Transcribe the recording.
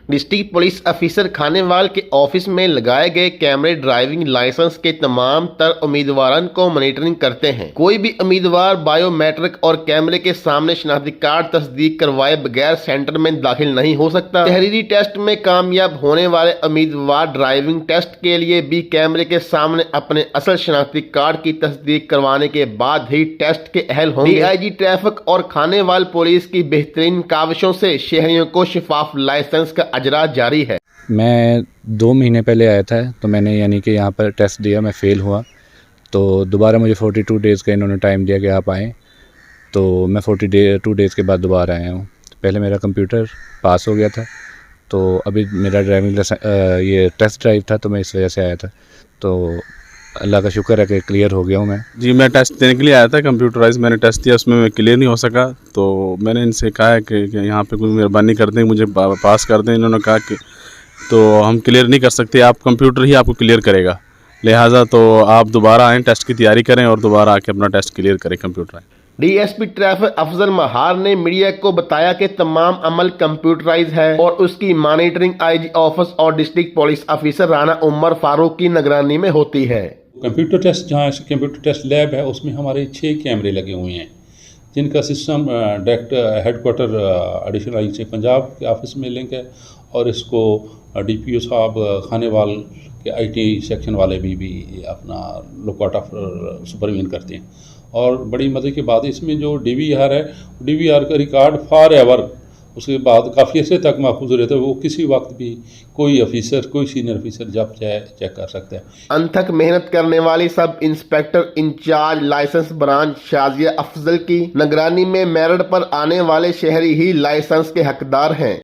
District police officer Khanewal के office में लगाए गए कैमरे ड्राइविंग लाइसेंस के तमाम तर उम्मीदवारों को मॉनिटरिंग करते हैं। कोई भी उम्मीदवार बायोमेट्रिक और कैमरे के सामने शनाख्ती कार्ड तस्दीक करवाए बगैर सेंटर में दाखिल नहीं हो सकता। तहरीरी टेस्ट में कामयाब होने वाले उम्मीदवार ड्राइविंग टेस्ट के लिए भी कैमरे के सामने अपने असल शनाख्ती कार्ड की तस्दीक करवाने के बाद ही टेस्ट के अहल होंगे। डीआईजी ट्रैफिक और खानेवाल पुलिस की बेहतरीन काविशों से शहरियों को शफाफ लाइसेंस का अजरा जारी है। मैं 2 महीने पहले आया था तो मैंने यानी कि यहाँ पर टेस्ट दिया, मैं फ़ेल हुआ। तो दोबारा मुझे 42 डेज़ का इन्होंने टाइम दिया कि आप आएँ। तो मैं 42 डेज़ के बाद दोबारा आया हूँ। पहले मेरा कंप्यूटर पास हो गया था, तो अभी मेरा ड्राइविंग ये टेस्ट ड्राइव था, तो मैं इस वजह से आया था। तो अल्लाह का शुक्र है कि क्लियर हो गया हूँ मैं। जी, मैं टेस्ट देने के लिए आया था, कंप्यूटराइज मैंने टेस्ट दिया, उसमें मैं क्लियर नहीं हो सका। तो मैंने इनसे कहा है कि यहाँ पे कोई मेहरबानी कर दें, मुझे पास कर दें। इन्होंने कहा कि तो हम क्लियर नहीं कर सकते, आप कंप्यूटर ही आपको क्लियर करेगा, लिहाजा तो आप दोबारा आएँ, टेस्ट की तैयारी करें और दोबारा आके अपना टेस्ट क्लियर करें computer. DSP traffic Afzal Mahar ने मीडिया को बताया कि तमाम अमल कंप्यूटराइज है और उसकी मॉनिटरिंग आईजी ऑफिस और district police officer Rana Umar Farooq की निगरानी में होती है। कंप्यूटर टेस्ट, जहाँ कंप्यूटर टेस्ट लैब है, उसमें हमारे 6 कैमरे लगे हुए हैं, जिनका system direct headquarter additional IG Punjab के ऑफिस में लिंक है। और इसको डीपीओ साहब खानेवाल के आईटी सेक्शन वाले भी अपना लुकआउट ऑफ सुपरविजन करते हैं। और बड़ी मज़े की बात, इसमें जो डीवीआर है, डीवीआर का रिकॉर्ड फॉर एवर उसके बाद काफ़ी अर्से तक महफूज रहता है। वो किसी वक्त भी कोई ऑफिसर, कोई सीनियर ऑफिसर जब चाहे चेक कर सकता है। अनथक मेहनत करने वाली sub inspector incharge licence branch Shazia Afzal की निगरानी में मेरिट पर आने वाले शहरी ही लाइसेंस के हकदार हैं।